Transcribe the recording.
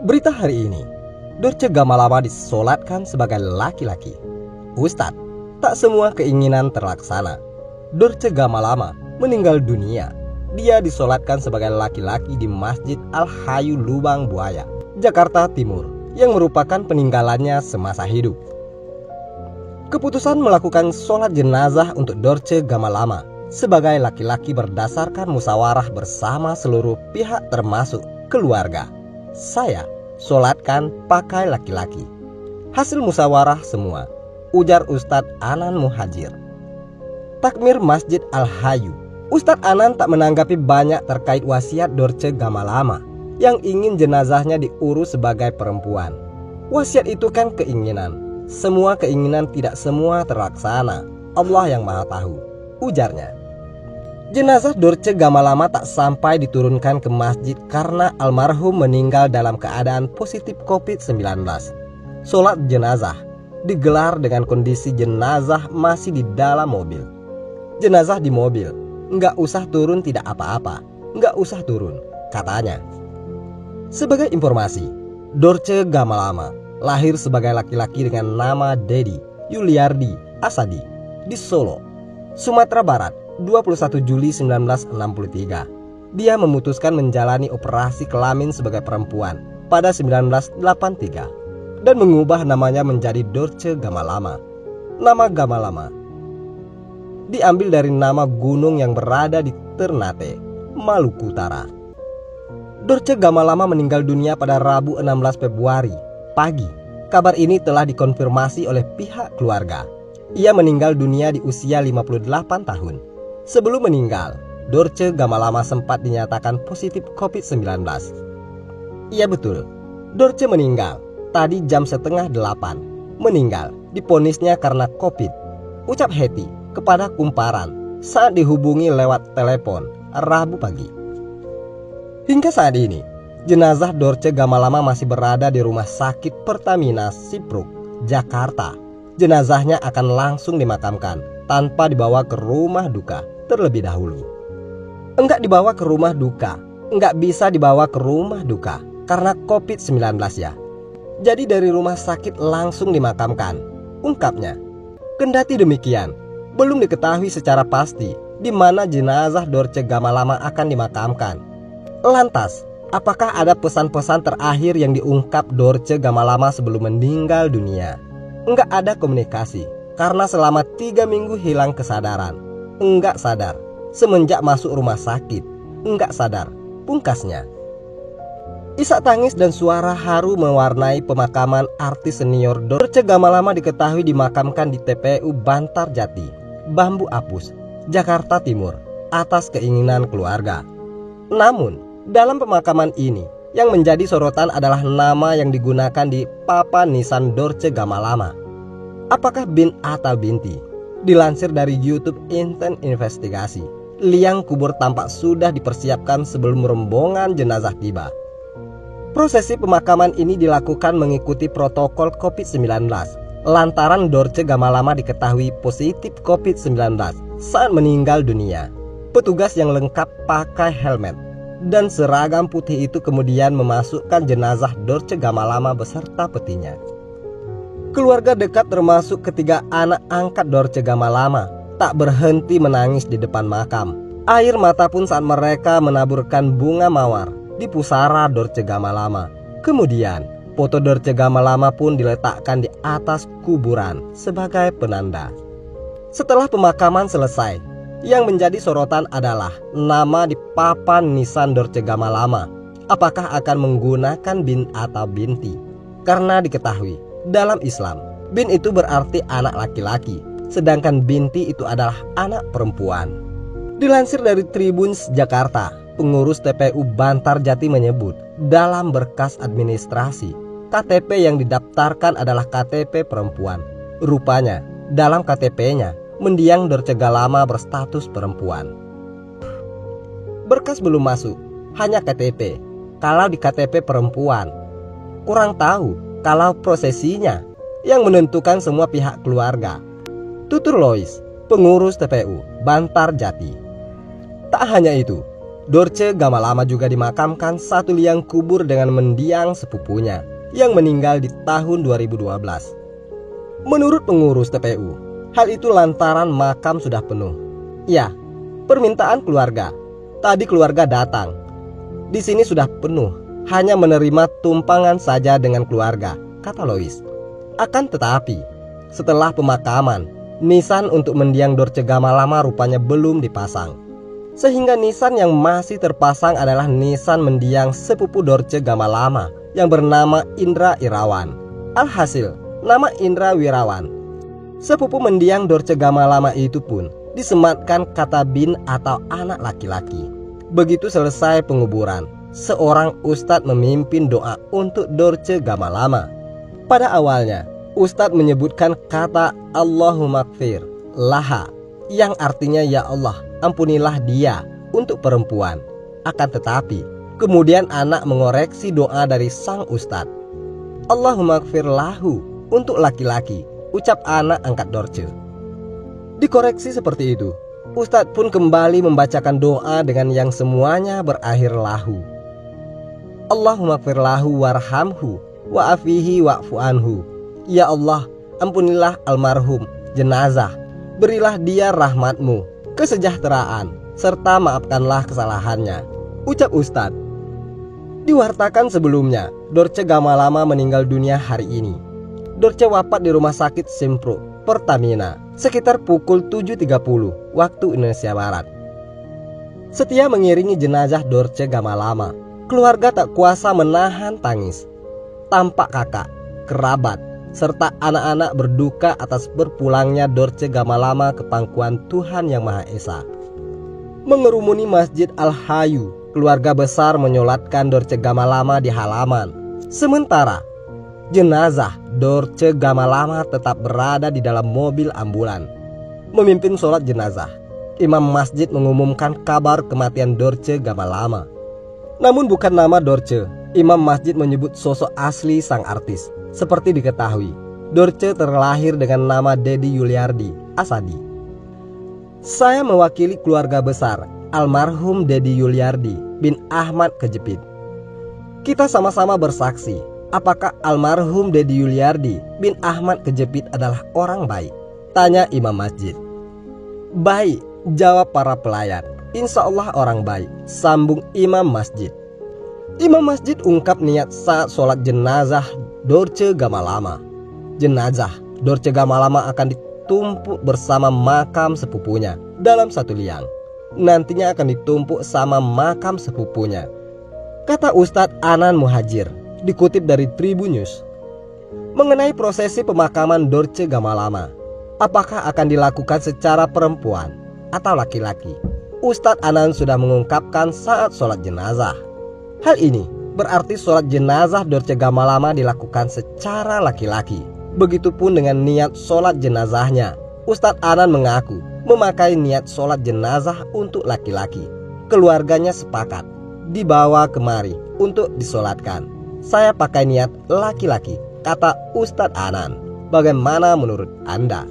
Berita hari ini, Dorce Gamalama disolatkan sebagai laki-laki. Ustadz, tak semua keinginan terlaksana. Dorce Gamalama meninggal dunia. Dia disolatkan sebagai laki-laki di Masjid Al-Hayu Lubang Buaya, Jakarta Timur, yang merupakan peninggalannya semasa hidup. Keputusan melakukan sholat jenazah untuk Dorce Gamalama sebagai laki-laki berdasarkan musyawarah bersama seluruh pihak termasuk keluarga. Saya sholatkan pakai laki-laki. Hasil musyawarah semua, ujar Ustadz Anan Muhajir, Takmir Masjid Al-Hayu. Ustadz Anan tak menanggapi banyak terkait wasiat Dorce Gamalama yang ingin jenazahnya diurus sebagai perempuan. Wasiat itu kan keinginan. Semua keinginan tidak semua terlaksana. Allah yang Maha Tahu, ujarnya. Jenazah Dorce Gamalama tak sampai diturunkan ke masjid karena almarhum meninggal dalam keadaan positif COVID-19. Sholat jenazah digelar dengan kondisi jenazah masih di dalam mobil. Jenazah di mobil, nggak usah turun tidak apa-apa, nggak usah turun, katanya. Sebagai informasi, Dorce Gamalama lahir sebagai laki-laki dengan nama Dedi Yuliardi Asadi di Solo, Sumatera Barat, 21 Juli 1963. Dia memutuskan menjalani operasi kelamin sebagai perempuan pada 1983 dan mengubah namanya menjadi Dorce Gamalama. Nama Gamalama diambil dari nama gunung yang berada di Ternate, Maluku Utara. Dorce Gamalama meninggal dunia pada Rabu 16 Februari pagi. Kabar ini telah dikonfirmasi oleh pihak keluarga. Ia meninggal dunia di usia 58 tahun. Sebelum meninggal, Dorce Gamalama sempat dinyatakan positif COVID-19. Iya betul, Dorce meninggal tadi jam setengah 8. Meninggal diponisnya karena COVID, ucap Hetty kepada Kumparan saat dihubungi lewat telepon Rabu pagi. Hingga saat ini, jenazah Dorce Gamalama masih berada di Rumah Sakit Pertamina Sipruk, Jakarta. Jenazahnya akan langsung dimakamkan tanpa dibawa ke rumah duka terlebih dahulu. Enggak dibawa ke rumah duka, enggak bisa dibawa ke rumah duka karena COVID-19 ya. Jadi dari rumah sakit langsung dimakamkan, ungkapnya. Kendati demikian, belum diketahui secara pasti di mana jenazah Dorce Gamalama akan dimakamkan. Lantas, apakah ada pesan-pesan terakhir yang diungkap Dorce Gamalama sebelum meninggal dunia? Enggak ada komunikasi karena selama 3 minggu hilang kesadaran. Enggak sadar semenjak masuk rumah sakit. Enggak sadar, pungkasnya. Isak tangis dan suara haru mewarnai pemakaman artis senior Dorce Gamalama diketahui dimakamkan di TPU Bantarjati, Bambu Apus, Jakarta Timur atas keinginan keluarga. Namun, dalam pemakaman ini yang menjadi sorotan adalah nama yang digunakan di papan nisan Dorce Gamalama. Apakah bin atau binti? Dilansir dari YouTube Inten Investigasi, liang kubur tampak sudah dipersiapkan sebelum rombongan jenazah tiba. Prosesi pemakaman ini dilakukan mengikuti protokol COVID-19 lantaran Dorce Gamalama diketahui positif COVID-19 saat meninggal dunia. Petugas yang lengkap pakai helmet dan seragam putih itu kemudian memasukkan jenazah Dorce Gamalama beserta petinya. Keluarga dekat termasuk ketiga anak angkat Dorce Gamalama tak berhenti menangis di depan makam. Air mata pun saat mereka menaburkan bunga mawar di pusara Dorce Gamalama. Kemudian foto Dorce Gamalama pun diletakkan di atas kuburan sebagai penanda. Setelah pemakaman selesai, yang menjadi sorotan adalah nama di papan nisan Dorce Gamalama. Apakah akan menggunakan bin atau binti? Karena diketahui dalam Islam, bin itu berarti anak laki-laki, sedangkan binti itu adalah anak perempuan. Dilansir dari Tribun Jakarta, pengurus TPU Bantarjati menyebut dalam berkas administrasi, KTP yang didaftarkan adalah KTP perempuan. Rupanya dalam KTP-nya mendiang Dorce Gamalama berstatus perempuan. Berkas belum masuk, hanya KTP. Kalau di KTP perempuan, kurang tahu kalau prosesinya yang menentukan semua pihak keluarga. Tutur Lois, pengurus TPU Bantarjati. Tak hanya itu, Dorce Gamalama juga dimakamkan satu liang kubur dengan mendiang sepupunya yang meninggal di tahun 2012. Menurut pengurus TPU, hal itu lantaran makam sudah penuh. Ya, permintaan keluarga. Tadi keluarga datang. Di sini sudah penuh, hanya menerima tumpangan saja dengan keluarga, kata Lois. Akan tetapi, setelah pemakaman, nisan untuk mendiang Dorce Gamalama rupanya belum dipasang. Sehingga nisan yang masih terpasang adalah nisan mendiang sepupu Dorce Gamalama yang bernama Indra Irawan. Alhasil, nama Indra Wirawan. Sepupu mendiang Dorce Gamalama itu pun disematkan kata bin atau anak laki-laki. Begitu selesai penguburan, seorang ustadz memimpin doa untuk Dorce Gamalama. Pada awalnya, ustadz menyebutkan kata Allahumma gfir laha, yang artinya ya Allah, ampunilah dia untuk perempuan. Akan tetapi, kemudian anak mengoreksi doa dari sang ustadz. Allahumma gfir lahu untuk laki-laki, ucap anak angkat Dorce. Dikoreksi seperti itu, ustadz pun kembali membacakan doa dengan yang semuanya berakhir lahu. Allahumma gfir lahu warhamhu wa'afihi wa'fu anhu. Ya Allah, ampunilah almarhum jenazah, berilah dia rahmatmu, kesejahteraan, serta maafkanlah kesalahannya, ucap ustadz. Diwartakan sebelumnya, Dorce Gamalama meninggal dunia hari ini. Dorce wafat di rumah sakit Simpro, Pertamina, sekitar pukul 7.30 waktu Indonesia Barat. Setia mengiringi jenazah Dorce Gamalama, keluarga tak kuasa menahan tangis. Tampak kakak, kerabat, serta anak-anak berduka atas berpulangnya Dorce Gamalama ke pangkuan Tuhan Yang Maha Esa. Mengerumuni Masjid Al-Hayu, keluarga besar menyolatkan Dorce Gamalama di halaman. Sementara jenazah Dorce Gamalama tetap berada di dalam mobil ambulan. Memimpin sholat jenazah, imam masjid mengumumkan kabar kematian Dorce Gamalama. Namun bukan nama Dorce, imam masjid menyebut sosok asli sang artis. Seperti diketahui, Dorce terlahir dengan nama Dedi Yuliardi Asadi. Saya mewakili keluarga besar almarhum Dedi Yuliardi bin Ahmad Kejepit. Kita sama-sama bersaksi, apakah almarhum Dedi Yuliardi bin Ahmad Kejepit adalah orang baik? Tanya imam masjid. Baik, jawab para pelayan. Insya Allah orang baik, sambung imam masjid. Imam masjid ungkap niat saat sholat jenazah Dorce Gamalama. Jenazah Dorce Gamalama akan ditumpuk bersama makam sepupunya dalam satu liang. Nantinya akan ditumpuk sama makam sepupunya, kata Ustadz Anan Muhajir, dikutip dari Tribun News. Mengenai prosesi pemakaman Dorce Gamalama, apakah akan dilakukan secara perempuan atau laki-laki? Ustadz Anan sudah mengungkapkan saat sholat jenazah. Hal ini berarti sholat jenazah Dorce Gamalama dilakukan secara laki-laki. Begitupun dengan niat sholat jenazahnya. Ustadz Anan mengaku memakai niat sholat jenazah untuk laki-laki. Keluarganya sepakat dibawa kemari untuk disolatkan. Saya pakai niat laki-laki, kata Ustadz Anan. Bagaimana menurut Anda?